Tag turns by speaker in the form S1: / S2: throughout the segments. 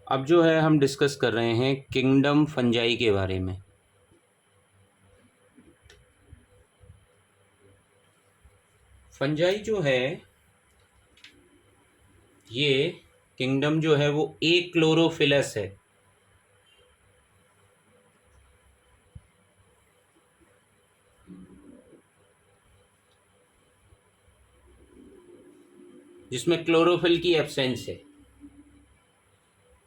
S1: अब जो है हम डिस्कस कर रहे हैं किंगडम फंजाई के बारे में। फंजाई जो है ये किंगडम जो है वो एक क्लोरोफिलस है। जिसमें क्लोरोफिल की एब्सेंस है।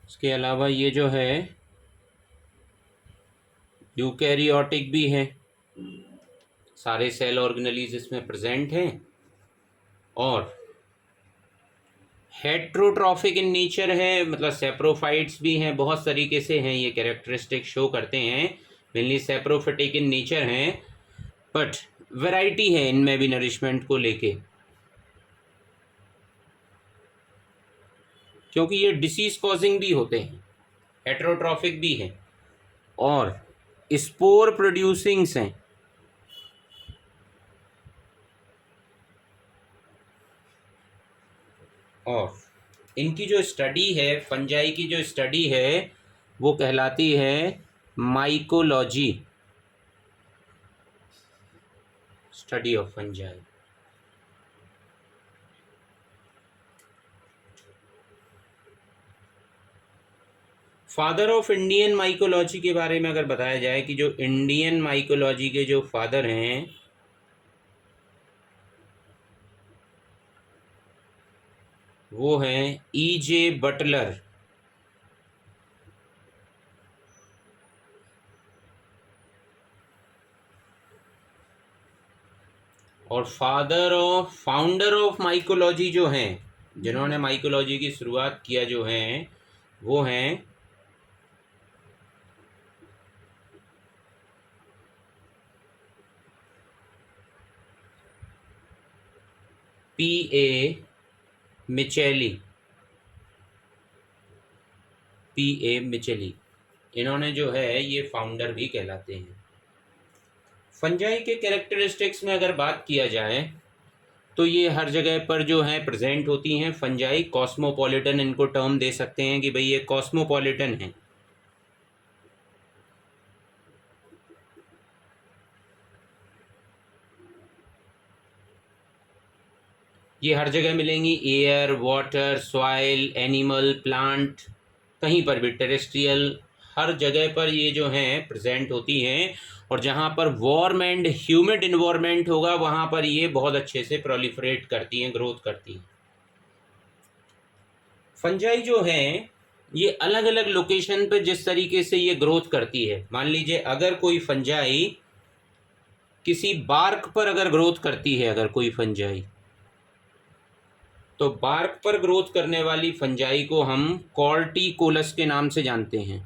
S1: इसके अलावा ये जो है यूकैरियोटिक भी है, सारे सेल ऑर्गेनेलीज इसमें प्रेजेंट हैं और हेट्रोट्रॉफिक इन नेचर है, मतलब सेप्रोफाइट्स भी हैं, बहुत तरीके से हैं, ये कैरेक्टरिस्टिक शो करते हैं। मेनली सेप्रोफिटिक इन नेचर हैं, बट वैरायटी है इनमें भी नरिशमेंट को लेके, क्योंकि ये डिसीज कॉजिंग भी होते हैं, हेट्रोट्रॉफिक भी हैं और स्पोर प्रोड्यूसिंग्स हैं। और इनकी जो स्टडी है, फंजाई की जो स्टडी है वो कहलाती है mycology, study of fungi. Father of Indian mycology के बारे में अगर बताया जाए कि जो इंडियन माइकोलॉजी के जो फादर हैं वो हैं E.J. बटलर। और फाउंडर ऑफ माइकोलॉजी जो हैं, जिन्होंने माइकोलॉजी की शुरुआत किया जो हैं, वो हैं P.A. मिचेली। P.A. मिचेली, इन्होंने जो है ये फाउंडर भी कहलाते हैं। फंजाई के कैरेक्टरिस्टिक्स में अगर बात किया जाए तो ये हर जगह पर जो है प्रेजेंट होती हैं। फंजाई कॉस्मोपॉलिटन इनको टर्म दे सकते हैं कि भाई ये कॉस्मोपॉलिटन है। ये हर जगह मिलेंगी, air, water, soil, animal, plant, कहीं पर भी टेरेस्ट्रियल, हर जगह पर ये जो हैं प्रेजेंट होती हैं। और जहाँ पर वार्म एंड ह्यूमिड इन्वायरमेंट होगा वहाँ पर ये बहुत अच्छे से प्रोलिफरेट करती हैं, ग्रोथ करती हैं। फंजाई जो हैं ये अलग अलग लोकेशन पे जिस तरीके से ये ग्रोथ करती है, मान लीजिए अगर कोई फंजाई किसी बार्क पर अगर ग्रोथ करती है, अगर कोई फंजाई, तो बार्क पर ग्रोथ करने वाली फंजाई को हम कॉर्टिकोलस के नाम से जानते हैं।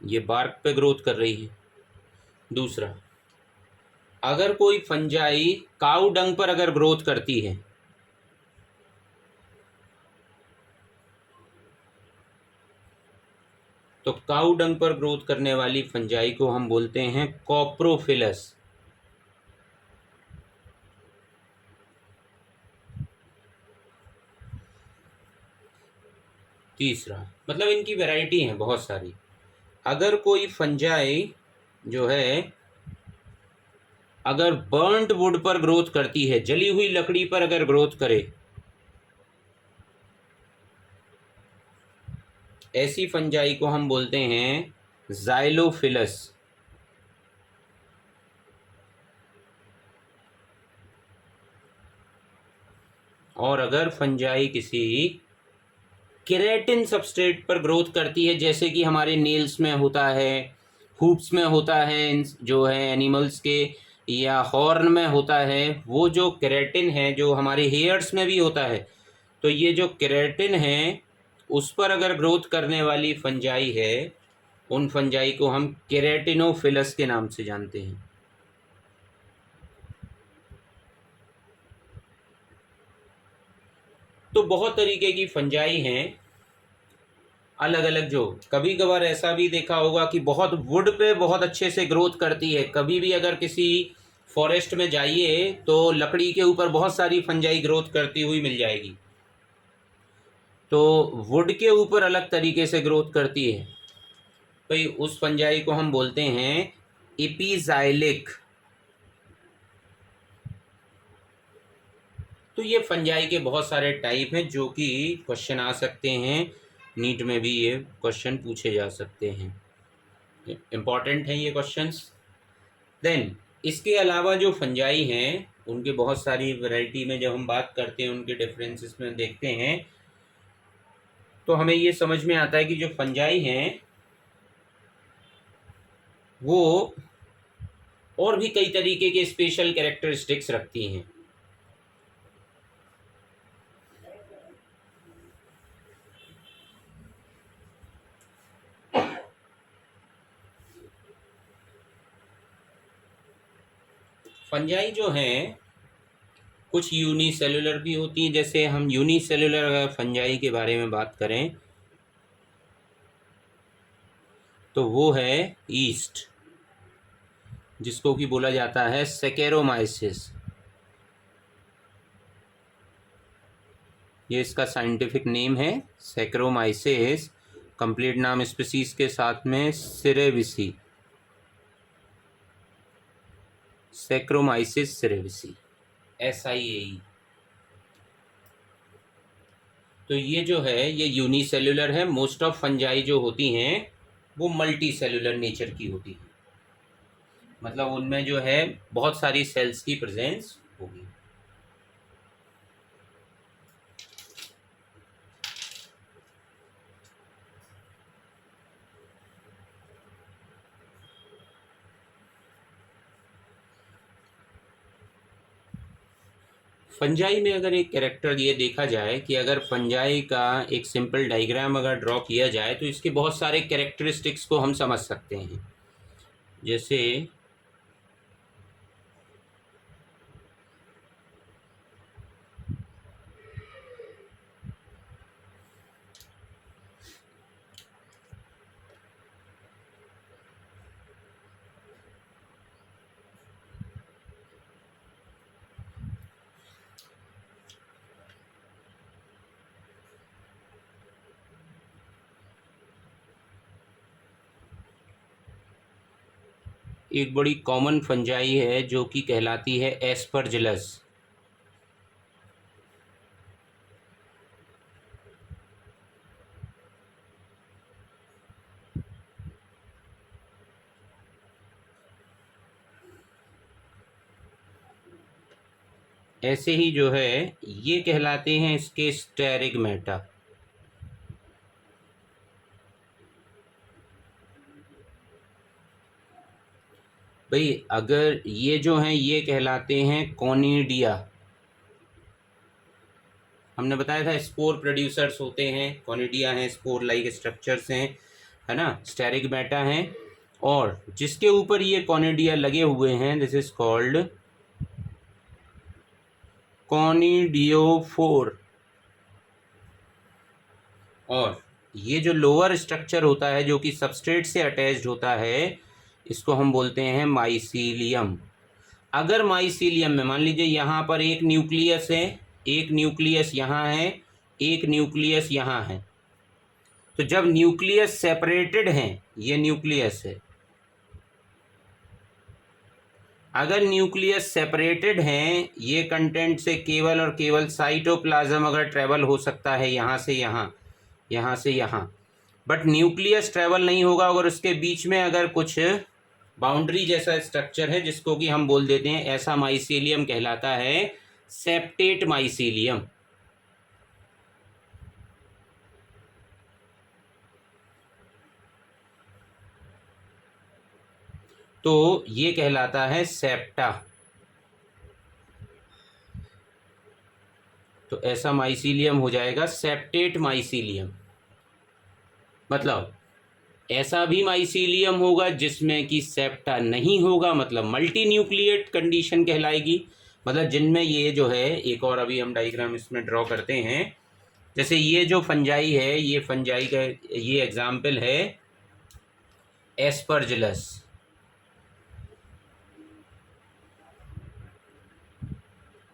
S1: ये बार्क पे ग्रोथ कर रही है। दूसरा, अगर कोई फंजाई काऊ डंग पर अगर ग्रोथ करती है, तो काऊ डंग पर ग्रोथ करने वाली फंजाई को हम बोलते हैं कॉप्रोफिलस। तीसरा, मतलब इनकी वैरायटी हैं बहुत सारी। अगर कोई फंजाई जो है अगर बर्न्ट वुड पर ग्रोथ करती है, जली हुई लकड़ी पर अगर ग्रोथ करे, ऐसी फंजाई को हम बोलते हैं ज़ाइलोफिलस। और अगर फंजाई किसी केराटिन सबस्ट्रेट पर ग्रोथ करती है, जैसे कि हमारे नेल्स में होता है, हूप्स में होता है जो है एनिमल्स के, या हॉर्न में होता है, वो जो केराटिन है जो हमारे हेयर्स में भी होता है, तो ये जो केराटिन है उस पर अगर ग्रोथ करने वाली फंजाई है, उन फंजाई को हम केराटिनोफिलस के नाम से जानते हैं। तो बहुत तरीके की फंजाई हैं अलग अलग, जो कभी कभार ऐसा भी देखा होगा कि बहुत वुड पे बहुत अच्छे से ग्रोथ करती है। कभी भी अगर किसी फॉरेस्ट में जाइए तो लकड़ी के ऊपर बहुत सारी फंजाई ग्रोथ करती हुई मिल जाएगी। तो वुड के ऊपर अलग तरीके से ग्रोथ करती है भाई, उस फंजाई को हम बोलते हैं एपिजाइलिक। तो ये फंजाई के बहुत सारे टाइप हैं जो कि क्वेश्चन आ सकते हैं, नीट में भी ये क्वेश्चन पूछे जा सकते हैं, इम्पॉर्टेंट हैं ये क्वेश्चंस। देन इसके अलावा जो फंजाई हैं उनके बहुत सारी वैरायटी में जब हम बात करते हैं, उनके डिफरेंसेस में देखते हैं, तो हमें ये समझ में आता है कि जो फंजाई हैं वो और भी कई तरीके के स्पेशल कैरेक्टरिस्टिक्स रखती हैं। फंजाई जो हैं कुछ यूनिसेलुलर भी होती हैं। जैसे हम यूनिसेलुलर अगर फंजाई के बारे में बात करें तो वो है ईस्ट, जिसको कि बोला जाता है सेकेरोमाइसिस। ये इसका साइंटिफिक नेम है सेकेरोमाइसिस। कंप्लीट नाम स्पीसीज के साथ में सिरेविसी, सेक्रोमाइसिस सिरेविसी, SIAE। तो ये जो है ये यूनिसेलुलर है। मोस्ट ऑफ फंजाई जो होती हैं वो मल्टी सेलुलर नेचर की होती हैं, मतलब उनमें जो है बहुत सारी सेल्स की प्रेजेंस होगी। फंजाई में अगर एक कैरेक्टर ये देखा जाए कि अगर फंजाई का एक सिंपल डायग्राम अगर ड्रॉ किया जाए तो इसके बहुत सारे कैरेक्टरिस्टिक्स को हम समझ सकते हैं। जैसे एक बड़ी कॉमन फंजाई है जो कि कहलाती है एस्परजिलस। ऐसे ही जो है ये कहलाते हैं इसके स्टेरिगमेटा। भाई अगर ये जो हैं ये कहलाते हैं कॉनिडिया। हमने बताया था स्पोर प्रोड्यूसर्स होते हैं, कॉनिडिया हैं, स्पोर लाइक स्ट्रक्चर्स हैं, है ना, स्टेरिगमेटा हैं, और जिसके ऊपर ये कॉनिडिया लगे हुए हैं दिस इज कॉल्ड कॉनिडियोफोर। और ये जो लोअर स्ट्रक्चर होता है जो कि सबस्ट्रेट से अटैच्ड होता है इसको हम बोलते हैं माइसीलियम। अगर माइसीलियम में मान लीजिए यहाँ पर एक न्यूक्लियस है, एक न्यूक्लियस यहाँ है, एक न्यूक्लियस यहाँ है, तो जब न्यूक्लियस सेपरेटेड हैं, ये न्यूक्लियस है, अगर न्यूक्लियस सेपरेटेड हैं ये कंटेंट से केवल और केवल साइटोप्लाज्म अगर ट्रेवल हो सकता है यहाँ से यहाँ, यहाँ से यहाँ, बट न्यूक्लियस ट्रेवल नहीं होगा अगर उसके बीच में अगर कुछ बाउंड्री जैसा स्ट्रक्चर है जिसको कि हम बोल देते हैं, ऐसा माइसीलियम कहलाता है सेप्टेट माइसीलियम। तो ये कहलाता है सेप्टा। तो ऐसा माइसीलियम हो जाएगा सेप्टेट माइसीलियम। मतलब ऐसा भी माइसीलियम होगा जिसमें कि सेप्टा नहीं होगा, मतलब मल्टी न्यूक्लिएट कंडीशन कहलाएगी। मतलब जिनमें ये जो है, एक और अभी हम डायग्राम इसमें ड्रॉ करते हैं। जैसे ये जो फंजाई है, ये फंजाई का ये एग्जाम्पल है एस्परजिलस।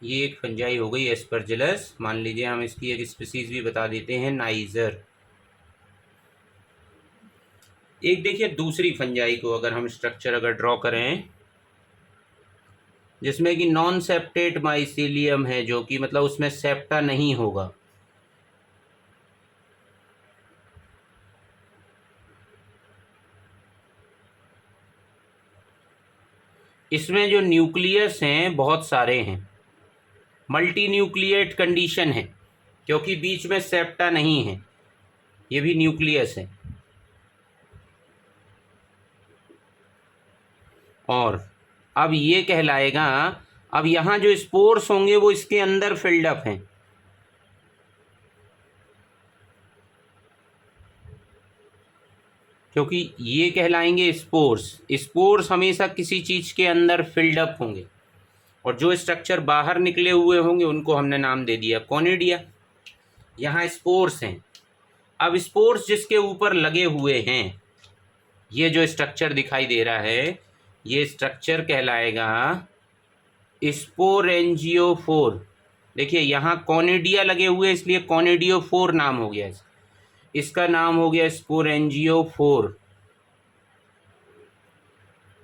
S1: ये एक फंजाई हो गई एस्परजिलस। मान लीजिए हम इसकी एक स्पीसीज भी बता देते हैं, नाइजर। एक देखिए दूसरी फंजाई को अगर हम स्ट्रक्चर अगर ड्रॉ करें, जिसमें कि नॉन सेप्टेट माइसीलियम है, जो कि मतलब उसमें सेप्टा नहीं होगा। इसमें जो न्यूक्लियस हैं बहुत सारे हैं, मल्टी न्यूक्लिएट कंडीशन है, क्योंकि बीच में सेप्टा नहीं है, ये भी न्यूक्लियस है। और अब ये कहलाएगा, अब यहाँ जो स्पोर्स होंगे वो इसके अंदर फिल्डअप हैं। क्योंकि ये कहलाएंगे स्पोर्स। स्पोर्स हमेशा किसी चीज़ के अंदर फिल्डअप होंगे, और जो स्ट्रक्चर बाहर निकले हुए होंगे उनको हमने नाम दे दिया कॉनिडिया। यहाँ स्पोर्स हैं। अब स्पोर्स जिसके ऊपर लगे हुए हैं, ये जो स्ट्रक्चर दिखाई दे रहा है, ये स्ट्रक्चर कहलाएगा स्पोरेंजियोफोर। देखिए यहाँ कॉनिडिया लगे हुए, इसलिए कॉनिडियोफोर नाम हो गया। इसका नाम हो गया स्पोरेंजियोफोर।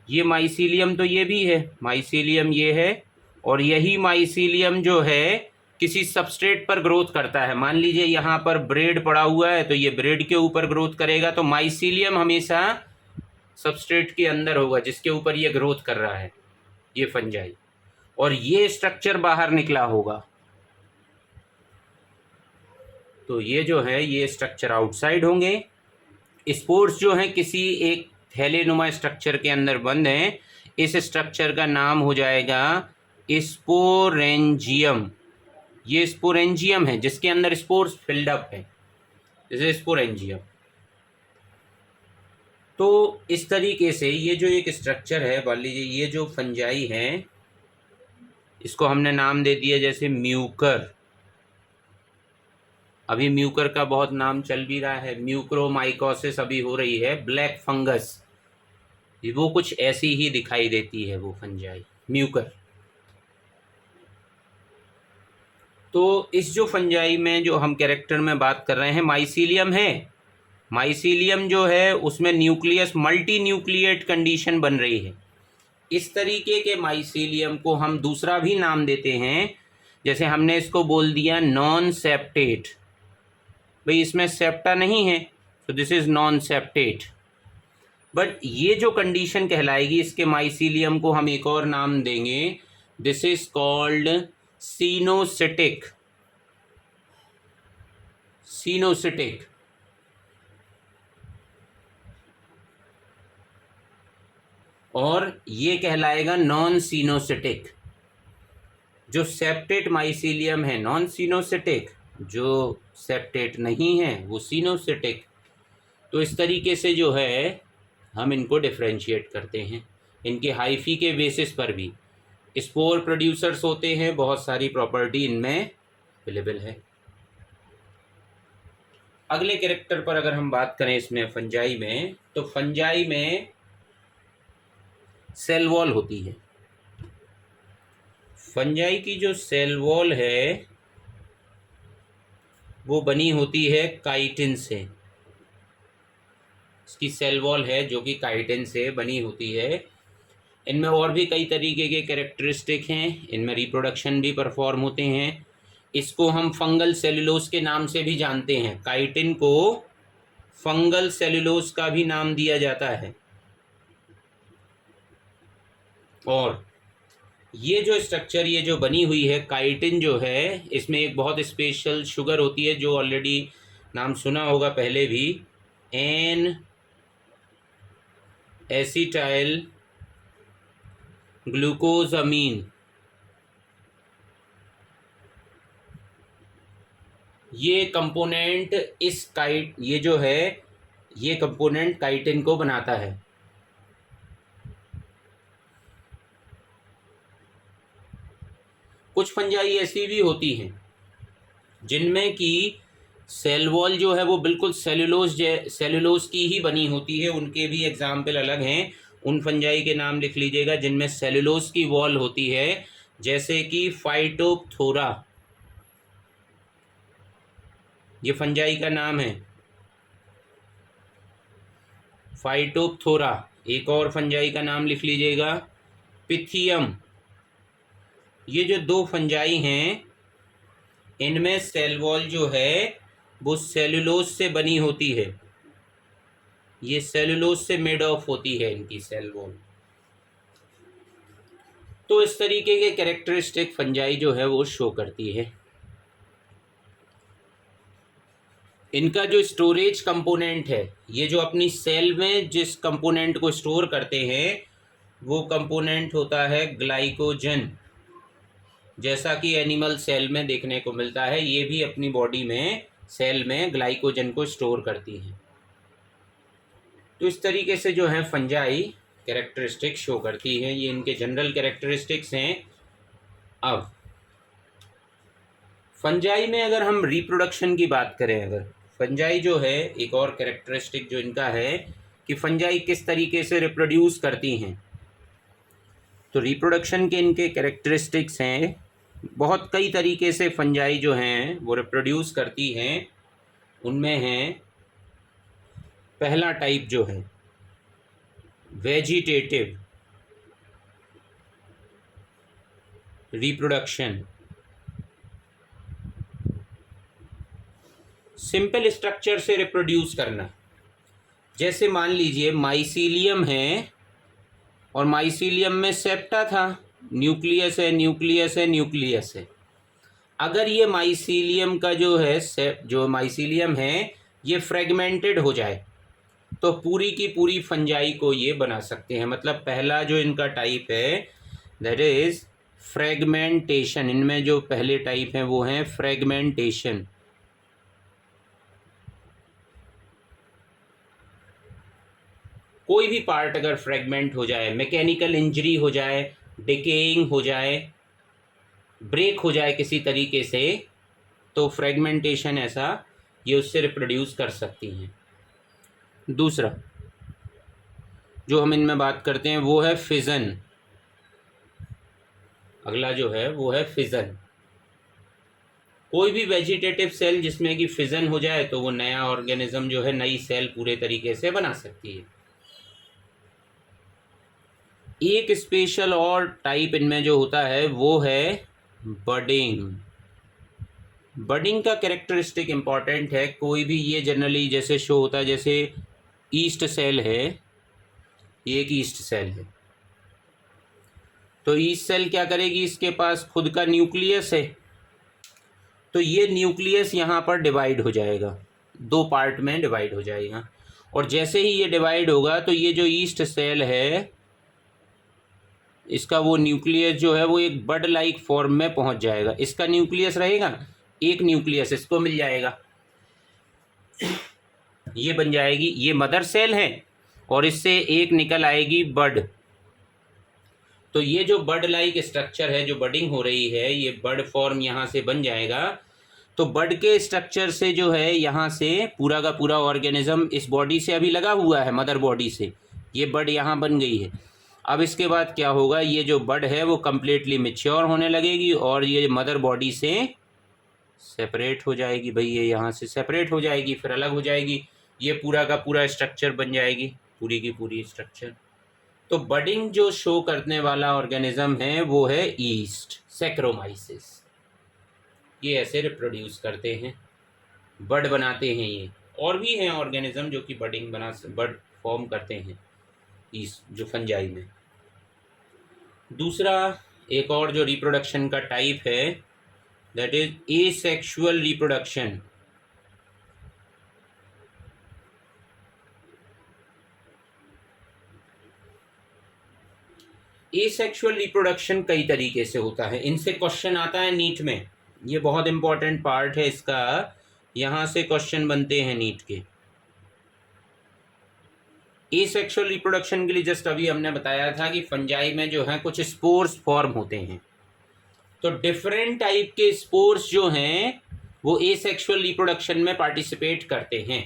S1: ये माइसीलियम तो ये भी है, माइसीलियम ये है, और यही माइसीलियम जो है किसी सबस्ट्रेट पर ग्रोथ करता है। मान लीजिए यहाँ पर ब्रेड पड़ा हुआ है, तो ये ब्रेड के ऊपर ग्रोथ करेगा। तो माइसीलियम हमेशा सबस्ट्रेट के अंदर होगा जिसके ऊपर ये ग्रोथ कर रहा है, ये फंजाई, और ये स्ट्रक्चर बाहर निकला होगा। तो ये जो है ये स्ट्रक्चर आउटसाइड होंगे। स्पोर्स जो हैं किसी एक थैलेनुमा स्ट्रक्चर के अंदर बंद हैं। इस स्ट्रक्चर का नाम हो जाएगा स्पोरेंजियम। ये स्पोरेंजियम है जिसके अंदर स्पोर्स फिल्डअप है, जैसे स्पोरेंजियम। तो इस तरीके से ये जो एक स्ट्रक्चर है, मान लीजिए ये जो फंजाई है, इसको हमने नाम दे दिया जैसे म्यूकर। अभी म्यूकर का बहुत नाम चल भी रहा है, म्यूक्रोमाइकोसिस अभी हो रही है, ब्लैक फंगस, वो कुछ ऐसी ही दिखाई देती है वो फंजाई म्यूकर। तो इस जो फंजाई में जो हम कैरेक्टर में बात कर रहे हैं, माइसीलियम है। माइसीलियम जो है उसमें न्यूक्लियस मल्टी न्यूक्लिएट कंडीशन बन रही है। इस तरीके के माइसीलियम को हम दूसरा भी नाम देते हैं, जैसे हमने इसको बोल दिया नॉन सेप्टेट। भाई इसमें सेप्टा नहीं है, तो this is non septate. But ये जो कंडीशन कहलाएगी, इसके माइसीलियम को हम एक और नाम देंगे, this is called coenocytic. Coenocytic. और ये कहलाएगा नॉन सीनोसिटिक। जो सेप्टेट माइसीलियम है नॉन सीनोसिटिक, जो सेप्टेट नहीं है वो सीनोसिटिक। तो इस तरीके से जो है हम इनको डिफरेंशिएट करते हैं, इनके हाइफी के बेसिस पर भी। स्पोर प्रोड्यूसर्स होते हैं, बहुत सारी प्रॉपर्टी इनमें अवेलेबल है। अगले कैरेक्टर पर अगर हम बात करें इसमें फंजाई में, तो फंजाई में सेल वॉल होती है। फंजाई की जो सेल वॉल है वो बनी होती है काइटिन से। इसकी सेल वॉल है जो कि काइटिन से बनी होती है। इनमें और भी कई तरीके के कैरेक्टरिस्टिक हैं, इनमें रिप्रोडक्शन भी परफॉर्म होते हैं। इसको हम फंगल सेलुलोज के नाम से भी जानते हैं। काइटिन को फंगल सेलुलोज का भी नाम दिया जाता है। और ये जो स्ट्रक्चर, ये जो बनी हुई है काइटिन जो है, इसमें एक बहुत स्पेशल शुगर होती है जो ऑलरेडी नाम सुना होगा पहले भी, एन एसिटाइल ग्लूकोजामीन। ये कंपोनेंट ये जो है ये कंपोनेंट काइटिन को बनाता है। कुछ फंजाई ऐसी भी होती हैं जिनमें कि सेल वॉल जो है वो बिल्कुल सेलुलोज की ही बनी होती है। उनके भी एग्जाम्पल अलग हैं। उन फंजाई के नाम लिख लीजिएगा जिनमें सेलुलोज की वॉल होती है, जैसे कि फाइटोप्थोरा, ये फंजाई का नाम है, फाइटोप्थोरा। एक और फंजाई का नाम लिख लीजिएगा, पिथियम। ये जो दो फंजाई हैं, इनमें सेल वॉल जो है वो सेलुलोज से बनी होती है, ये सेलुलोज से मेड ऑफ होती है इनकी सेल वॉल। तो इस तरीके के कैरेक्टरिस्टिक फंजाई जो है वो शो करती है। इनका जो स्टोरेज कंपोनेंट है, ये जो अपनी सेल में जिस कंपोनेंट को स्टोर करते हैं वो कंपोनेंट होता है ग्लाइकोजन। जैसा कि एनिमल सेल में देखने को मिलता है, ये भी अपनी बॉडी में सेल में ग्लाइकोजन को स्टोर करती हैं। तो इस तरीके से जो है फंजाई कैरेक्टरिस्टिक्स शो करती हैं, ये इनके जनरल कैरेक्टरिस्टिक्स हैं। अब फंजाई में अगर हम रिप्रोडक्शन की बात करें, अगर फंजाई जो है, एक और कैरेक्टरिस्टिक जो इनका है कि फंजाई किस तरीके से रिप्रोड्यूस करती हैं। तो रिप्रोडक्शन के इनके कैरेक्टरिस्टिक्स हैं, बहुत कई तरीके से फंजाई जो हैं वो रिप्रोड्यूस करती हैं। उनमें हैं, पहला टाइप जो है वेजिटेटिव रिप्रोडक्शन। सिंपल स्ट्रक्चर से रिप्रोड्यूस करना, जैसे मान लीजिए माइसीलियम है और माइसीलियम में सेप्टा था, न्यूक्लियस है, न्यूक्लियस है, न्यूक्लियस है। अगर ये माइसीलियम का जो है जो माइसीलियम है ये फ्रेगमेंटेड हो जाए तो पूरी की पूरी फंजाई को ये बना सकते हैं। मतलब पहला जो इनका टाइप है दैट इज़ फ्रेगमेंटेशन। इनमें जो पहले टाइप हैं वो हैं फ्रेगमेंटेशन। कोई भी पार्ट अगर फ्रेगमेंट हो जाए, मैकेनिकल इंजरी हो जाए, डिकेइंग हो जाए, ब्रेक हो जाए किसी तरीके से, तो फ्रेगमेंटेशन ऐसा ये उससे रिप्रोड्यूस कर सकती हैं। दूसरा जो हम इनमें बात करते हैं वो है फिजन। अगला जो है वो है फिजन। कोई भी वेजिटेटिव सेल जिसमें कि फिजन हो जाए तो वो नया ऑर्गेनिज्म जो है, नई सेल पूरे तरीके से बना सकती है। एक स्पेशल और टाइप इनमें जो होता है वो है बडिंग। बडिंग का कैरेक्टरिस्टिक इम्पॉर्टेंट है। कोई भी ये जनरली जैसे शो होता है, जैसे ईस्ट सेल है, ये एक ईस्ट सेल है, तो ईस्ट सेल क्या करेगी, इसके पास खुद का न्यूक्लियस है, तो ये न्यूक्लियस यहाँ पर डिवाइड हो जाएगा, दो पार्ट में डिवाइड हो जाएगा। और जैसे ही ये डिवाइड होगा तो ये जो ईस्ट सेल है इसका वो न्यूक्लियस जो है वो एक बड लाइक फॉर्म में पहुँच जाएगा। इसका न्यूक्लियस रहेगा, एक न्यूक्लियस इसको मिल जाएगा, ये बन जाएगी, ये मदर सेल है और इससे एक निकल आएगी बड। तो ये जो बड लाइक स्ट्रक्चर है, जो बडिंग हो रही है, ये बड फॉर्म यहाँ से बन जाएगा। तो बड के स्ट्रक्चर से जो है यहाँ से पूरा का पूरा ऑर्गेनिज्म इस बॉडी से अभी लगा हुआ है, मदर बॉडी से, ये बड यहाँ बन गई है। अब इसके बाद क्या होगा, ये जो बड है वो कम्प्लीटली मैच्योर होने लगेगी और ये मदर बॉडी से सेपरेट हो जाएगी। भाई ये यहाँ से सेपरेट हो जाएगी, फिर अलग हो जाएगी, ये पूरा का पूरा स्ट्रक्चर बन जाएगी, पूरी की पूरी स्ट्रक्चर। तो बडिंग जो शो करने वाला ऑर्गेनिज्म है वो है ईस्ट सैक्रोमाइसिस। ये ऐसे रिप्रोड्यूस करते हैं, बड बनाते हैं ये। और भी हैं ऑर्गेनिज्म जो कि बड फॉर्म करते हैं ईस्ट जो फंजाई में। दूसरा एक और जो रिप्रोडक्शन का टाइप है that is asexual reproduction. Asexual reproduction कई तरीके से होता है, इनसे क्वेश्चन आता है नीट में, ये बहुत इंपॉर्टेंट पार्ट है इसका, यहाँ से क्वेश्चन बनते हैं नीट के। एसेक्सुअल रिप्रोडक्शन के लिए जस्ट अभी हमने बताया था कि फंजाई में जो है कुछ स्पोर्स फॉर्म होते हैं, तो डिफरेंट टाइप के स्पोर्स जो हैं वो एसेक्सुअल रिप्रोडक्शन में पार्टिसिपेट करते हैं।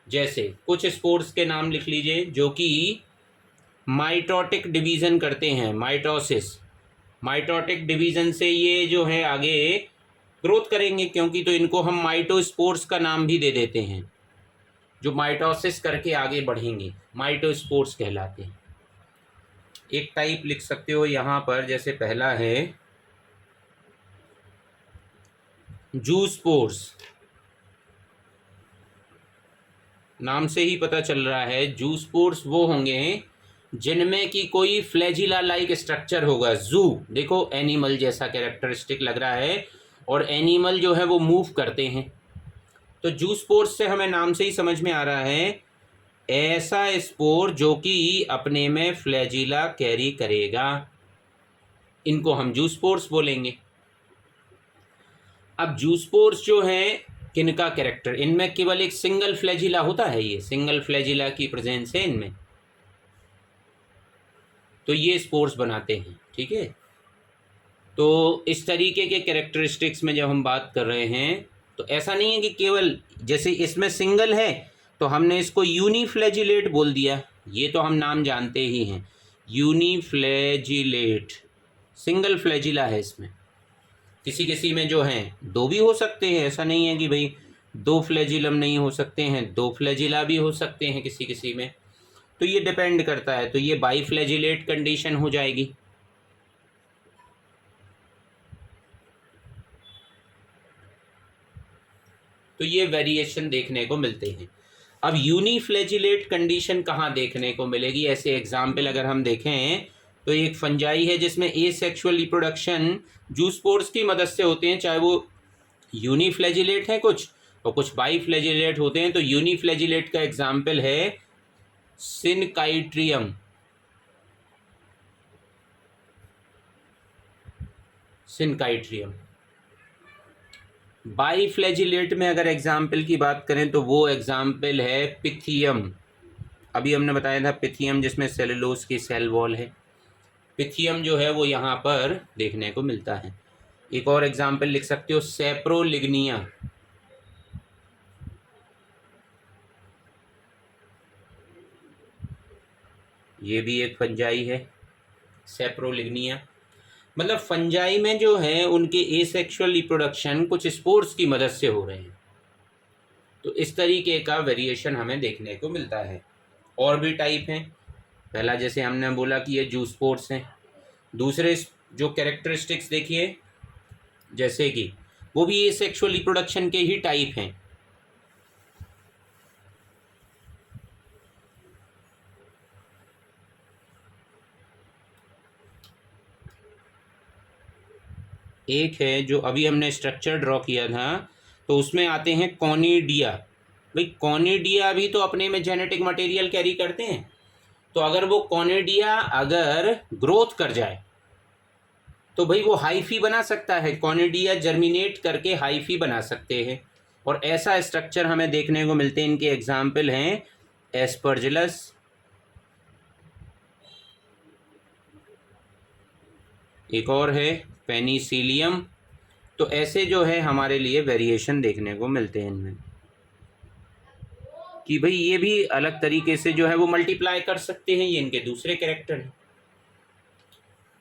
S1: जैसे कुछ स्पोर्स के नाम लिख लीजिए जो कि माइटोटिक डिवीज़न करते हैं, माइटोसिस। माइटोटिक डिवीज़न से ये जो है आगे ग्रोथ करेंगे, क्योंकि तो इनको हम माइटोस्पोर्स का नाम भी दे देते हैं। जो माइटोसिस करके आगे बढ़ेंगे माइटोस्पोर्स कहलाते हैं। एक टाइप लिख सकते हो यहाँ पर, जैसे पहला है जूस्पोर्स। नाम से ही पता चल रहा है जूस्पोर्स वो होंगे जिनमें कि कोई फ्लैजिला लाइक स्ट्रक्चर होगा। जू देखो एनिमल जैसा कैरेक्टरिस्टिक लग रहा है, और एनिमल जो है वो मूव करते हैं। तो जूस्पोर्स से हमें नाम से ही समझ में आ रहा है ऐसा स्पोर जो कि अपने में फ्लैजिला कैरी करेगा, इनको हम जूस्पोर्स बोलेंगे। अब जूस्पोर्स जो है किनका कैरेक्टर, इनमें केवल एक सिंगल फ्लैजिला होता है, ये सिंगल फ्लैजिला की प्रेजेंस है इनमें, तो ये स्पोर्स बनाते हैं। ठीक है, तो इस तरीके के कैरेक्टरिस्टिक्स में जब हम बात कर रहे हैं तो ऐसा नहीं है कि केवल जैसे इसमें सिंगल है तो हमने इसको यूनिफ्लैजिलेट बोल दिया, ये तो हम नाम जानते ही हैं यूनिफ्लैजिलेट, सिंगल फ्लैजिला है इसमें। किसी किसी में जो हैं दो भी हो सकते हैं, ऐसा नहीं है कि भाई दो फ्लैजिलम नहीं हो सकते हैं, दो फ्लैजिला भी हो सकते हैं किसी किसी में, तो ये डिपेंड करता है। तो ये बाईफ्लैजिलेट कंडीशन हो जाएगी। तो ये वेरिएशन देखने को मिलते हैं। अब यूनिफ्लैजिलेट कंडीशन कहाँ देखने को मिलेगी? ऐसे एग्जाम्पल अगर हम देखें तो एक फंजाई है जिसमें एसेक्सुअल रिप्रोडक्शन जूस्पोर्स की मदद से होते हैं, चाहे वो यूनिफ्लैजिलेट है कुछ और कुछ बाईफ्लैजिलेट होते हैं। तो यूनिफ्लैजिलेट का एग्जाम्पल है सिनकाइट्रियम, सिनकाइट्रियम। बाईफ्लैजिलेट में अगर एग्जाम्पल की बात करें तो वो एग्जाम्पल है पिथियम। अभी हमने बताया था पिथियम जिसमें सेलुलोज की सेल वॉल है, पिथियम जो है वो यहाँ पर देखने को मिलता है। एक और एग्जाम्पल लिख सकते हो सेप्रोलिग्निया, ये भी एक फंजाई है सेप्रोलिग्निया। मतलब फंजाई में जो है उनके एसेक्सुअल रिप्रोडक्शन कुछ स्पोर्स की मदद से हो रहे हैं। तो इस तरीके का वेरिएशन हमें देखने को मिलता है। और भी टाइप हैं, पहला जैसे हमने बोला कि ये जूस्पोर्स हैं। दूसरे जो कैरेक्टरिस्टिक्स देखिए जैसे कि वो भी एसेक्सुअल रिप्रोडक्शन के ही टाइप हैं। एक है जो अभी हमने स्ट्रक्चर ड्रॉ किया था, तो उसमें आते हैं कॉनिडिया। भाई कॉनिडिया भी तो अपने में जेनेटिक मटेरियल कैरी करते हैं, तो अगर वो कॉनिडिया अगर ग्रोथ कर जाए तो भाई वो हाइफी बना सकता है, कॉनिडिया जर्मिनेट करके हाइफी बना सकते हैं। और ऐसा स्ट्रक्चर हमें देखने को मिलते हैं, इनके एग्जाम्पल हैं एस्परजिलस, एक और है पेनिसिलियम। तो ऐसे जो है हमारे लिए वेरिएशन देखने को मिलते हैं इनमें कि भाई ये भी अलग तरीके से जो है वो मल्टीप्लाई कर सकते हैं, ये इनके दूसरे कैरेक्टर हैं।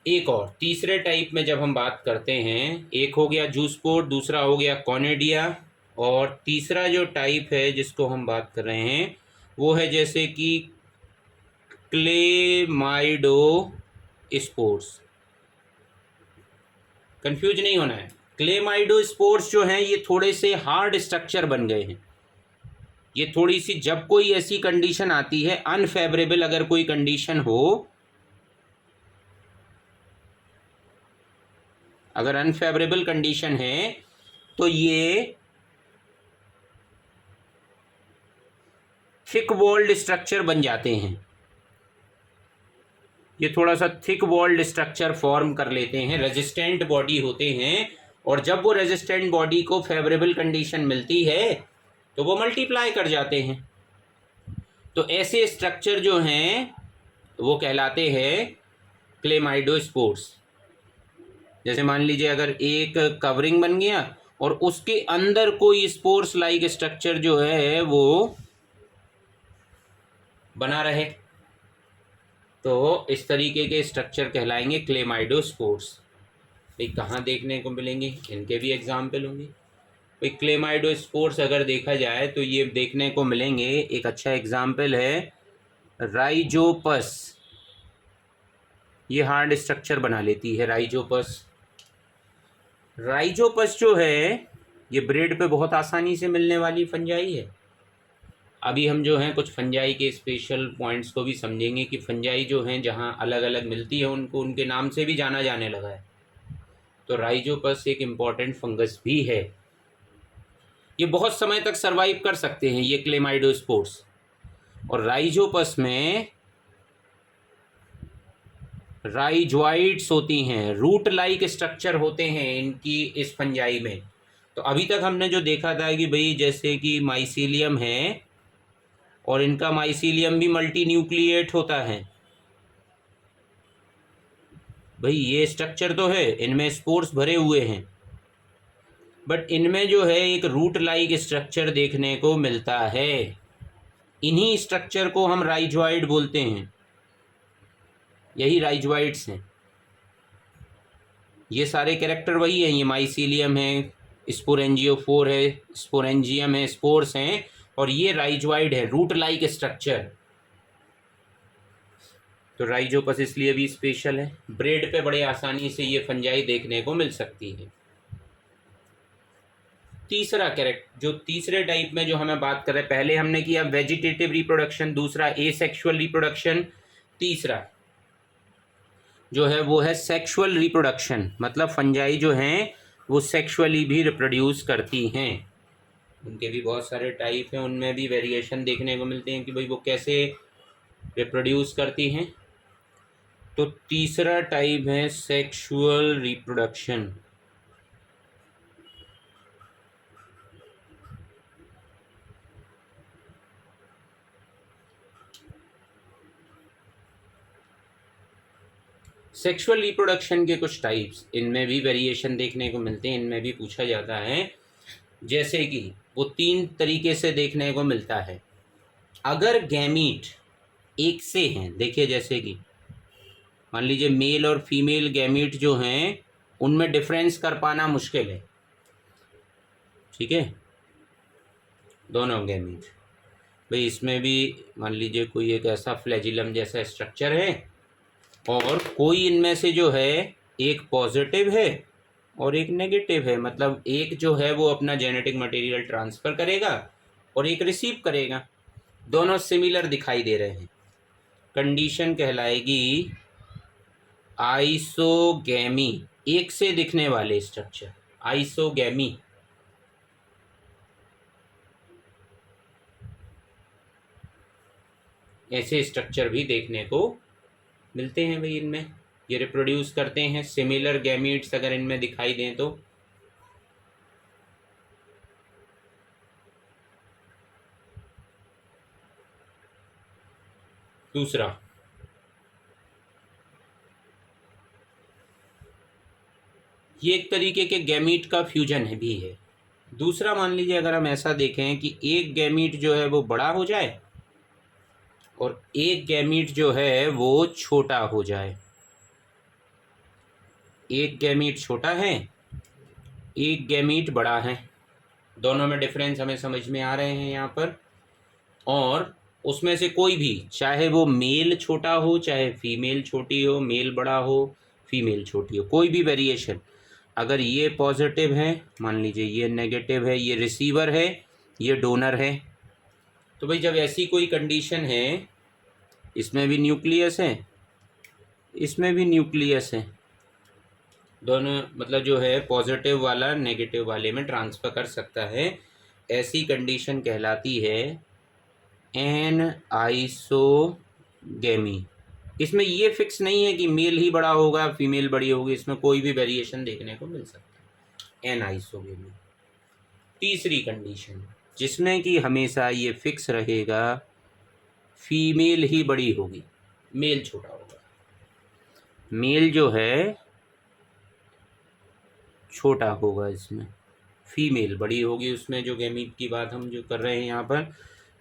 S1: एक और तीसरे टाइप में जब हम बात करते हैं, एक हो गया जूस्पोर, दूसरा हो गया कॉनिडिया, और तीसरा जो टाइप है जिसको हम बात कर रहे हैं वो है जैसे कि क्लेमाइडो स्पोर्स। कंफ्यूज नहीं होना है, क्लेमाइडो स्पोर्स जो हैं ये थोड़े से हार्ड स्ट्रक्चर बन गए हैं। ये थोड़ी सी जब कोई ऐसी कंडीशन आती है अनफेवरेबल, अगर कोई कंडीशन हो, अगर अनफेवरेबल कंडीशन है तो ये थिक वॉल्ड स्ट्रक्चर बन जाते हैं, ये थोड़ा सा थिक वॉल्ड स्ट्रक्चर फॉर्म कर लेते हैं, रेजिस्टेंट बॉडी होते हैं। और जब वो रेजिस्टेंट बॉडी को फेवरेबल कंडीशन मिलती है तो वो मल्टीप्लाई कर जाते हैं। तो ऐसे स्ट्रक्चर जो हैं वो कहलाते हैं क्लेमाइडोस्पोर्स। जैसे मान लीजिए अगर एक कवरिंग बन गया और उसके अंदर कोई स्पोर्स लाइक स्ट्रक्चर जो है वो बना रहे, तो इस तरीके के स्ट्रक्चर कहलाएंगे क्लेमाइडोस्पोर्स। भाई कहाँ देखने को मिलेंगे, इनके भी एग्जाम्पल होंगे। भाई क्लेमाइडोस्पोर्स अगर देखा जाए तो ये देखने को मिलेंगे, एक अच्छा एग्जाम्पल है राइजोपस। ये हार्ड स्ट्रक्चर बना लेती है राइजोपस। राइजोपस जो है ये ब्रेड पे बहुत आसानी से मिलने वाली फंजाई है। अभी हम जो हैं कुछ फंजाई के स्पेशल पॉइंट्स को भी समझेंगे कि फंजाई जो हैं जहाँ अलग अलग मिलती है उनको उनके नाम से भी जाना जाने लगा है। तो राइजोपस एक इम्पॉर्टेंट फंगस भी है। ये बहुत समय तक सरवाइव कर सकते हैं ये क्लेमाइडोस्पोर्स। और राइजोपस में राइजोइड्स होती हैं, रूट लाइक स्ट्रक्चर होते हैं इनकी इस फंजाई में। तो अभी तक हमने जो देखा था कि भाई जैसे कि माइसीलियम है और इनका माइसीलियम भी मल्टी न्यूक्लिएट होता है। भाई ये स्ट्रक्चर तो है, इनमें स्पोर्स भरे हुए हैं, बट इनमें जो है एक रूट लाइक स्ट्रक्चर देखने को मिलता है। इन्हीं स्ट्रक्चर को हम राइजोइड बोलते हैं, यही राइजोइड्स हैं। ये सारे कैरेक्टर वही हैं, ये माइसीलियम है, स्पोरेंजियोफोर है, स्पोरेंजियम है, स्पोर्स हैं, और ये राइजोइड है, रूट लाइक स्ट्रक्चर। तो राइजोपस इसलिए भी स्पेशल है, ब्रेड पे बड़े आसानी से ये फंजाई देखने को मिल सकती है। तीसरा कैरेक्टर, जो तीसरे टाइप में जो हमें बात कर रहे हैं, पहले हमने किया वेजिटेटिव रिप्रोडक्शन, दूसरा एसेक्सुअल रिप्रोडक्शन, तीसरा जो है वो है सेक्सुअल रिप्रोडक्शन। मतलब फंजाई जो हैं वो सेक्सुअली भी रिप्रोड्यूस करती हैं। उनके भी बहुत सारे टाइप हैं, उनमें भी वेरिएशन देखने को मिलते हैं कि भाई वो कैसे रिप्रोड्यूस करती हैं। तो तीसरा टाइप है सेक्सुअल रिप्रोडक्शन। सेक्सुअल रिप्रोडक्शन के कुछ टाइप्स, इनमें भी वेरिएशन देखने को मिलते हैं, इनमें भी पूछा जाता है। जैसे कि वो 3 तरीके से देखने को मिलता है। अगर गैमीट एक से हैं, देखिए जैसे कि मान लीजिए मेल और फीमेल गैमीट जो हैं उनमें डिफरेंस कर पाना मुश्किल है, ठीक है, दोनों गैमीट। भाई इसमें भी मान लीजिए कोई एक ऐसा फ्लैजिलम जैसा स्ट्रक्चर है और कोई इनमें से जो है एक पॉजिटिव है और एक नेगेटिव है। मतलब एक जो है वो अपना जेनेटिक मटेरियल ट्रांसफ़र करेगा और एक रिसीव करेगा, दोनों सिमिलर दिखाई दे रहे हैं। कंडीशन कहलाएगी आइसोगैमी, एक से दिखने वाले स्ट्रक्चर, आइसोगैमी। ऐसे स्ट्रक्चर भी देखने को मिलते हैं भाई इनमें, ये रिप्रोड्यूस करते हैं, सिमिलर गैमीट्स अगर इनमें दिखाई दें तो। दूसरा ये एक तरीके के गैमीट का फ्यूजन है भी है। दूसरा मान लीजिए अगर हम ऐसा देखें कि एक गैमीट जो है वो बड़ा हो जाए और एक गैमीट जो है वो छोटा हो जाए। एक गैमीट छोटा है, एक गैमीट बड़ा है, दोनों में डिफरेंस हमें समझ में आ रहे हैं यहाँ पर। और उसमें से कोई भी, चाहे वो मेल छोटा हो चाहे फीमेल छोटी हो, मेल बड़ा हो फीमेल छोटी हो, कोई भी वेरिएशन, अगर ये पॉजिटिव है, मान लीजिए ये नेगेटिव है, ये रिसीवर है, ये डोनर है, तो भाई जब ऐसी कोई कंडीशन है, इसमें भी न्यूक्लियस है, इसमें भी न्यूक्लियस है, दोनों मतलब जो है पॉजिटिव वाला नेगेटिव वाले में ट्रांसफ़र कर सकता है, ऐसी कंडीशन कहलाती है एन आइसोगेमी। इसमें ये फिक्स नहीं है कि मेल ही बड़ा होगा फीमेल बड़ी होगी, इसमें कोई भी वेरिएशन देखने को मिल सकता है, एन आइसोगेमी। तीसरी कंडीशन जिसमें कि हमेशा ये फिक्स रहेगा, फीमेल ही बड़ी होगी, मेल छोटा होगा। मेल जो है छोटा होगा, इसमें फीमेल बड़ी होगी, उसमें जो गैमीट की बात हम जो कर रहे हैं यहाँ पर।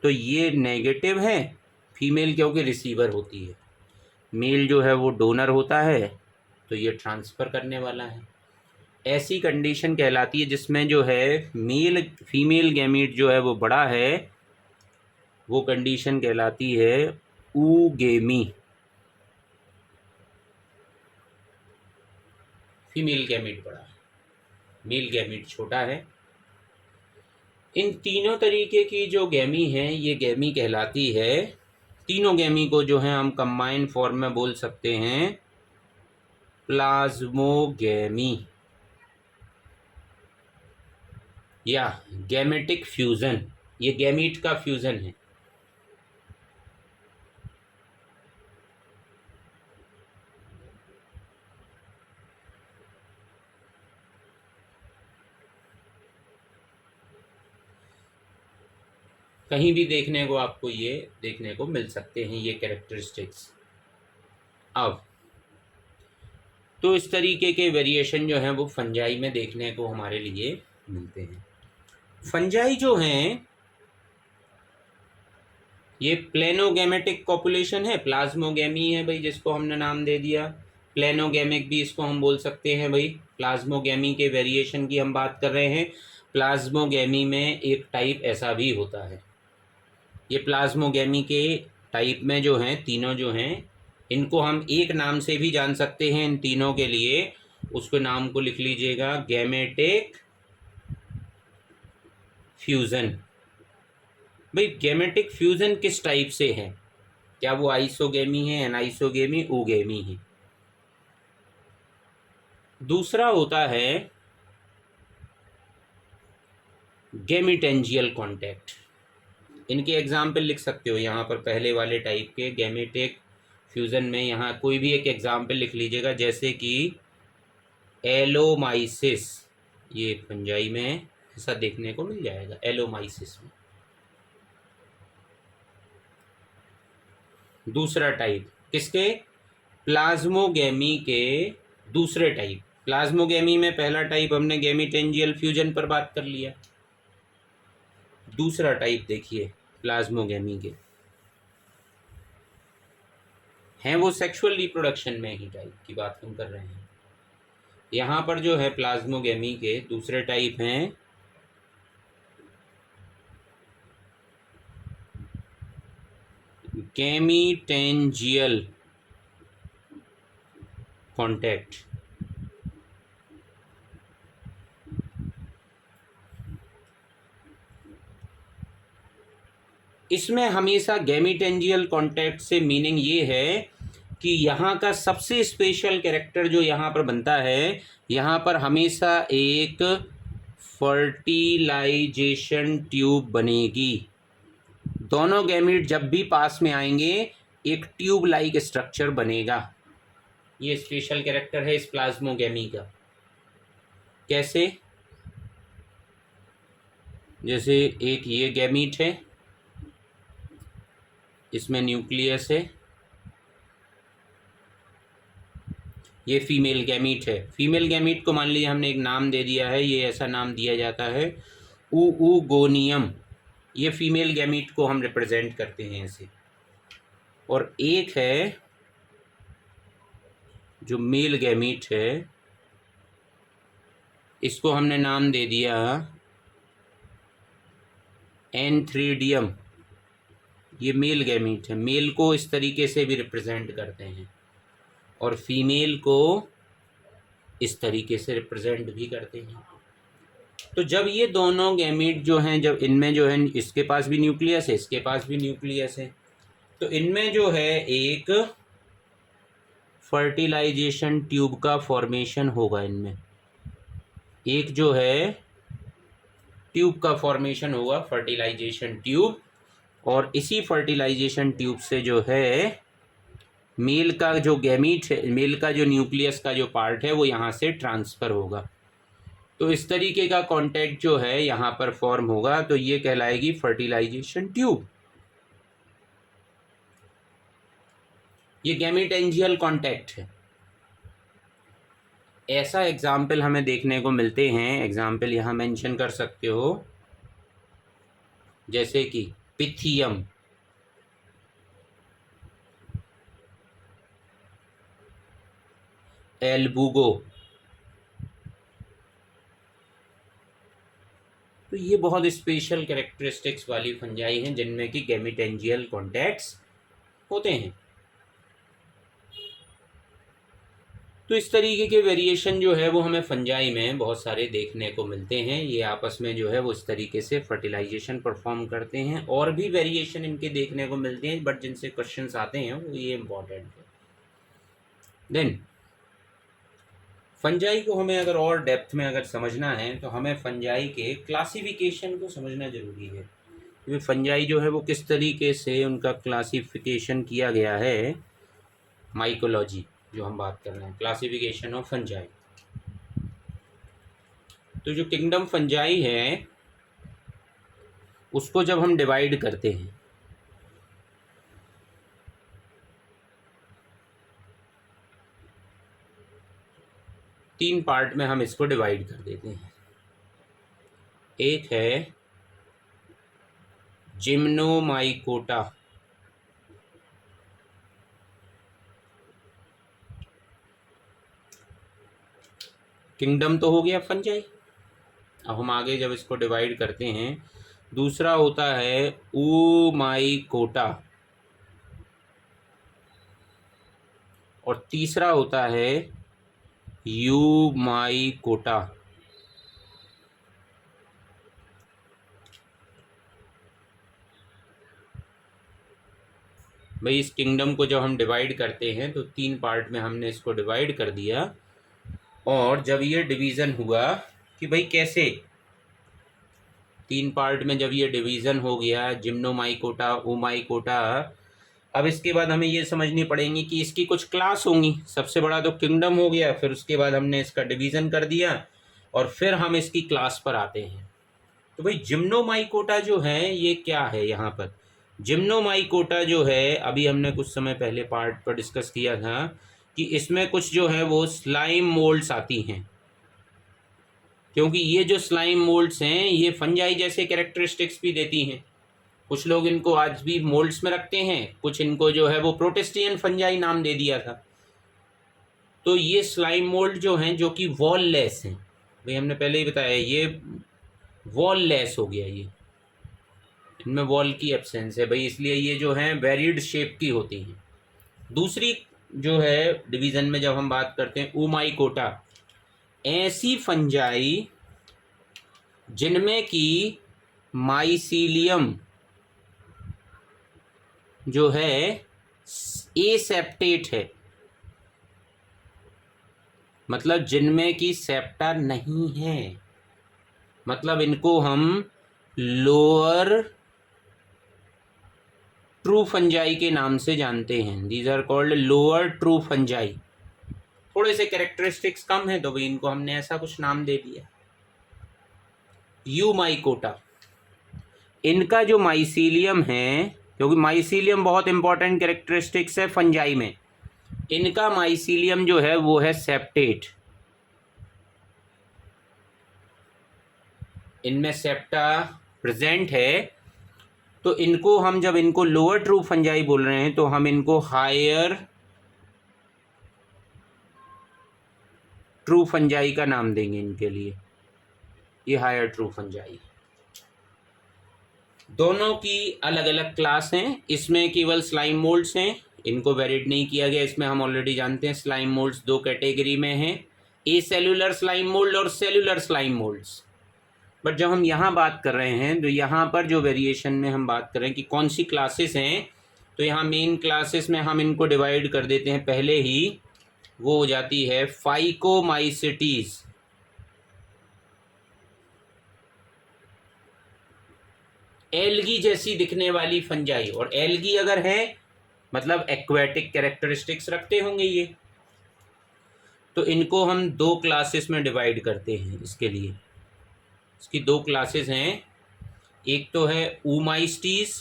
S1: तो ये नेगेटिव है, फीमेल क्योंकि रिसीवर होती है, मेल जो है वो डोनर होता है, तो ये ट्रांसफ़र करने वाला है। ऐसी कंडीशन कहलाती है जिसमें जो है मेल फीमेल गैमीट जो है वो बड़ा है, वो कंडीशन कहलाती है ऊगेमी। फीमेल गैमीट बड़ा है, मेल गैमीट छोटा है। इन तीनों तरीके की जो गैमी है ये गैमी कहलाती है, तीनों गैमी को जो है हम कंबाइन फॉर्म में बोल सकते हैं प्लाज्मोगैमी या गैमेटिक फ्यूजन। ये गैमीट का फ्यूजन है। कहीं भी देखने को आपको ये देखने को मिल सकते हैं ये कैरेक्टरिस्टिक्स। अब तो इस तरीके के वेरिएशन जो हैं वो फंजाई में देखने को हमारे लिए मिलते हैं। फंजाई जो हैं ये प्लेनोगैमेटिक पॉपुलेशन है, प्लाज्मोगैमी है भाई जिसको हमने नाम दे दिया। प्लेनोगैमिक भी इसको हम बोल सकते हैं भाई। प्लाज्मोगैमी के वेरिएशन की हम बात कर रहे हैं। प्लाज्मोगैमी में एक टाइप ऐसा भी होता है। ये प्लाज्मोगैमी के टाइप में जो हैं तीनों जो हैं इनको हम एक नाम से भी जान सकते हैं। इन तीनों के लिए उसके नाम को लिख लीजिएगा गैमेटिक फ्यूज़न। भाई गैमेटिक फ्यूज़न किस टाइप से है, क्या वो आइसोगेमी है, एनाइसोगेमी, ओगेमी है। दूसरा होता है गैमिटेंजियल कॉन्टैक्ट। इनके एग्जाम्पल लिख सकते हो यहाँ पर पहले वाले टाइप के गैमेटिक फ्यूज़न में। यहाँ कोई भी एक एग्जाम्पल लिख लीजिएगा जैसे कि एलोमाइसिस, ये फंजाई में ऐसा देखने को मिल जाएगा एलोमाइसिस में। दूसरा टाइप किसके, प्लाज्मोगैमी के दूसरे टाइप। प्लाज्मोगैमी में पहला टाइप हमने गैमिटेंजियल फ्यूजन पर बात कर लिया। दूसरा टाइप देखिए प्लाज्मोगैमी के हैं वो सेक्सुअल रिप्रोडक्शन में ही टाइप की बात हम कर रहे हैं। यहाँ पर जो है प्लाज्मोगैमी के दूसरे टाइप हैं गैमिटेंजियल कॉन्टैक्ट। इसमें हमेशा गैमिटेंजियल कॉन्टैक्ट से मीनिंग ये है कि यहाँ का सबसे स्पेशल कैरेक्टर जो यहाँ पर बनता है, यहाँ पर हमेशा एक फर्टिलाइजेशन ट्यूब बनेगी। दोनों गैमीट जब भी पास में आएंगे एक ट्यूब लाइक स्ट्रक्चर बनेगा। ये स्पेशल कैरेक्टर है इस प्लाज्मोगैमी का। कैसे, जैसे एक ये गैमीट है, इसमें न्यूक्लियस है, ये फीमेल गैमीट है। फीमेल गैमीट को मान लीजिए हमने एक नाम दे दिया है, ये ऐसा नाम दिया जाता है ऊगोनियम। ये फीमेल गैमीट को हम रिप्रेजेंट करते हैं ऐसे। और एक है जो मेल गैमीट है, इसको हमने नाम दे दिया एंथ्रीडियम। ये मेल गैमीट है, मेल को इस तरीके से भी रिप्रेजेंट करते हैं और फीमेल को इस तरीके से रिप्रेजेंट भी करते हैं। तो जब ये दोनों गैमीट जो हैं, जब इनमें जो है इसके पास भी न्यूक्लियस है, इसके पास भी न्यूक्लियस है, तो इनमें जो है एक फर्टिलाइजेशन ट्यूब का फॉर्मेशन होगा। इनमें एक जो है ट्यूब का फॉर्मेशन होगा, फर्टिलाइजेशन ट्यूब। और इसी फर्टिलाइजेशन ट्यूब से जो है मेल का जो गैमीट है, मेल का जो न्यूक्लियस का जो पार्ट है वो यहाँ से ट्रांसफ़र होगा। तो इस तरीके का कॉन्टैक्ट जो है यहाँ पर फॉर्म होगा, तो ये कहलाएगी फर्टिलाइजेशन ट्यूब। ये गैमिटेंजियल कॉन्टैक्ट है। ऐसा एग्जाम्पल हमें देखने को मिलते हैं, एग्जाम्पल यहाँ मेंशन कर सकते हो जैसे कि पिथियम, एल्बुगो, तो ये बहुत स्पेशल कैरेक्टरिस्टिक्स वाली फंजाई हैं जिनमें कि गैमेटेंजियल कॉन्टैक्ट्स होते हैं। तो इस तरीके के वेरिएशन जो है वो हमें फंजाई में बहुत सारे देखने को मिलते हैं। ये आपस में जो है वो इस तरीके से फर्टिलाइजेशन परफॉर्म करते हैं। और भी वेरिएशन इनके देखने को मिलते हैं, बट जिनसे क्वेश्चंस आते हैं वो ये इम्पॉर्टेंट है। देन फंजाई को हमें अगर और डेप्थ में अगर समझना है तो हमें फंजाई के क्लासिफिकेशन को समझना ज़रूरी है कि फंजाई जो है वो किस तरीके से उनका क्लासिफिकेशन किया गया है। माइकोलॉजी जो हम बात कर रहे हैं, क्लासिफिकेशन ऑफ फंजाई। तो जो किंगडम फंजाई है उसको जब हम डिवाइड करते हैं तीन पार्ट में, हम इसको डिवाइड कर देते हैं। एक है जिम्नोमाइकोटा, किंगडम तो हो गया फंजाई। अब हम आगे जब इसको डिवाइड करते हैं, दूसरा होता है ओमाइकोटा और तीसरा होता है यूमाइकोटा। भाई इस किंगडम को जब हम डिवाइड करते हैं तो तीन पार्ट में हमने इसको डिवाइड कर दिया। और जब ये डिवीज़न हुआ कि भाई कैसे, तीन पार्ट में जब ये डिवीज़न हो गया जिम्नोमाइकोटा ओमाइकोटा, अब इसके बाद हमें ये समझनी पड़ेगी कि इसकी कुछ क्लास होंगी। सबसे बड़ा तो किंगडम हो गया, फिर उसके बाद हमने इसका डिवीज़न कर दिया और फिर हम इसकी क्लास पर आते हैं। तो भाई जिम्नोमाइकोटा जो है ये क्या है यहाँ पर। जिम्नोमाइकोटा जो है, अभी हमने कुछ समय पहले पार्ट पर डिस्कस किया था कि इसमें कुछ जो है वो स्लाइम मोल्ड्स आती हैं, क्योंकि ये जो स्लाइम मोल्ड्स हैं ये फंजाई जैसे कैरेक्टरिस्टिक्स भी देती हैं। कुछ लोग इनको आज भी मोल्ड्स में रखते हैं, कुछ इनको जो है वो प्रोटेस्टियन फंजाई नाम दे दिया था। तो ये स्लाइम मोल्ड जो हैं जो कि वॉल लेस हैं, भाई हमने पहले ही बताया ये वॉल लेस हो गया, ये इनमें वॉल की एब्सेंस है भाई, इसलिए ये जो हैं वेरिड शेप की होती हैं। दूसरी जो है डिवीज़न में जब हम बात करते हैं ओमाइकोटा, ऐसी फंजाई जिनमें कि माइसीलियम जो है एसेप्टेट है, मतलब जिनमें कि सेप्टा नहीं है, मतलब इनको हम लोअर ट्रू फंजाई के नाम से जानते हैं। These are called lower true fungi. थोड़े से कैरेक्टरिस्टिक्स कम है तो भाई इनको हमने ऐसा कुछ नाम दे दिया। यूमाइकोटा, इनका जो माइसीलियम है, क्योंकि माइसीलियम बहुत इंपॉर्टेंट कैरेक्टरिस्टिक्स है फंजाई में, इनका माइसीलियम जो है वो है सेप्टेट, इनमें सेप्टा प्रेजेंट है। तो इनको हम जब इनको लोअर ट्रू फंजाई बोल रहे हैं तो हम इनको हायर ट्रू फंजाई का नाम देंगे इनके लिए, ये हायर ट्रू फंजाई। दोनों की अलग अलग क्लास हैं, इसमें केवल स्लाइम मोल्ड्स हैं, इनको वेरिड नहीं किया गया। इसमें हम ऑलरेडी जानते हैं स्लाइम मोल्ड्स दो कैटेगरी में हैं, ए सेलुलर स्लाइम मोल्ड और सेलुलर स्लाइम मोल्ड्स। बट जब हम यहाँ बात कर रहे हैं तो यहाँ पर जो वेरिएशन में हम बात कर रहे हैं कि कौन सी क्लासेस हैं, तो यहाँ मेन क्लासेस में हम इनको डिवाइड कर देते हैं पहले ही, वो हो जाती है फाइकोमाइसिटीज, एल्गी जैसी दिखने वाली फंजाई। और एल्गी अगर है मतलब एक्वेटिक कैरेक्टरिस्टिक्स रखते होंगे ये, तो इनको हम दो क्लासेस में डिवाइड करते हैं। इसके लिए इसकी दो क्लासेस हैं, एक तो है ओमाइस्टीज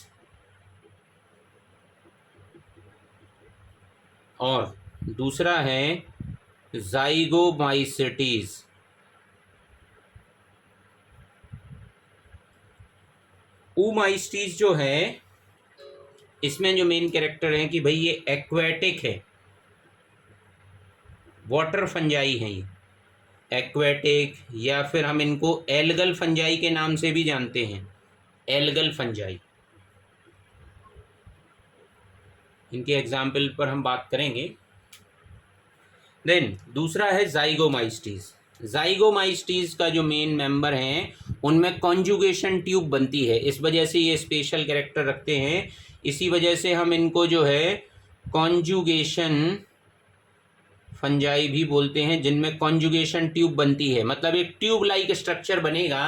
S1: और दूसरा है जाइगोमाइसिटीज। ओमाइस्टीज जो है इसमें जो मेन कैरेक्टर है कि भाई ये एक्वेटिक है, वाटर फंजाई है ये, एक्वेटिक, या फिर हम इनको एल्गल फंजाई के नाम से भी जानते हैं, एल्गल फंजाई। इनके एग्जाम्पल पर हम बात करेंगे। देन दूसरा है जाइगोमाइस्टीज। जाइगोमाइस्टीज का जो मेन मेंबर हैं उनमें कॉन्जुगेशन ट्यूब बनती है, इस वजह से ये स्पेशल कैरेक्टर रखते हैं। इसी वजह से हम इनको जो है कॉन्जुगेशन फंजाई भी बोलते हैं, जिनमें कॉन्जुगेशन ट्यूब बनती है, मतलब एक ट्यूब लाइक स्ट्रक्चर बनेगा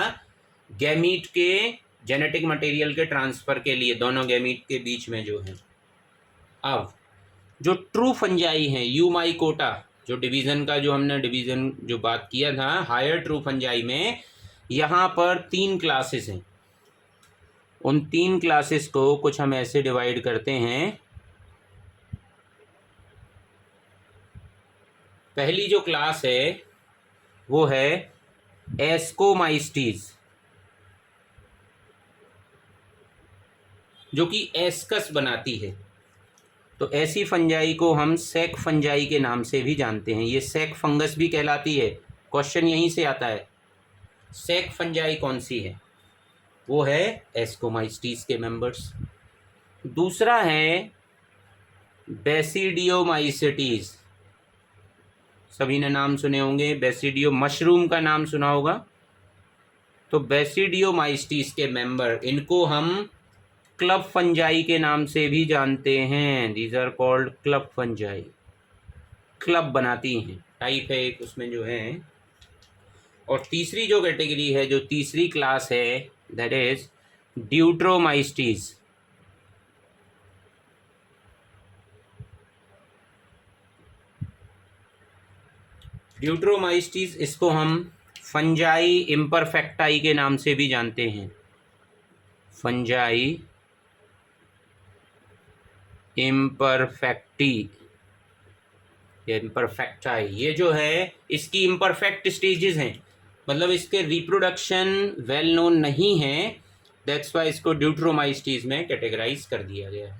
S1: गैमीट के जेनेटिक मटेरियल के ट्रांसफ़र के लिए, दोनों गैमीट के बीच में जो है। अब जो ट्रू फंजाई हैं, यूमाइकोटा, जो डिवीज़न का जो हमने डिवीज़न जो बात किया था हायर ट्रू फंजाई में, यहाँ पर 3 क्लासेस हैं। उन 3 क्लासेस को कुछ हम ऐसे डिवाइड करते हैं। पहली जो क्लास है वो है एस्कोमाइस्टीज, जो कि एस्कस बनाती है। तो ऐसी फंजाई को हम सैक फंजाई के नाम से भी जानते हैं। ये सैक फंगस भी कहलाती है, क्वेश्चन यहीं से आता है। सैक फंजाई कौन सी है? वो है एस्कोमाइस्टीज के मेंबर्स। दूसरा है बेसिडियोमाइसिटीज, सभी ने नाम सुने होंगे, बेसिडियो मशरूम का नाम सुना होगा। तो बेसिडियोमाइस्टीज के मेंबर, इनको हम क्लब फंजाई के नाम से भी जानते हैं। These are called club fungi, club बनाती हैं, टाइप है एक उसमें जो है। और तीसरी जो कैटेगरी है, जो तीसरी क्लास है, दैट इज ड्यूट्रोमाइस्टीज। ड्यूट्रोमाइस्टीज, इसको हम फंजाई इम्परफेक्टाई के नाम से भी जानते हैं। फंजाई इम्परफेक्टी, इम्परफेक्टाई, ये जो है इसकी इम्परफेक्ट स्टेजेस हैं, मतलब इसके रिप्रोडक्शन वेल नोन नहीं है, दैट्स वाई इसको ड्यूट्रोमाइस्टीज में कैटेगराइज कर दिया गया है।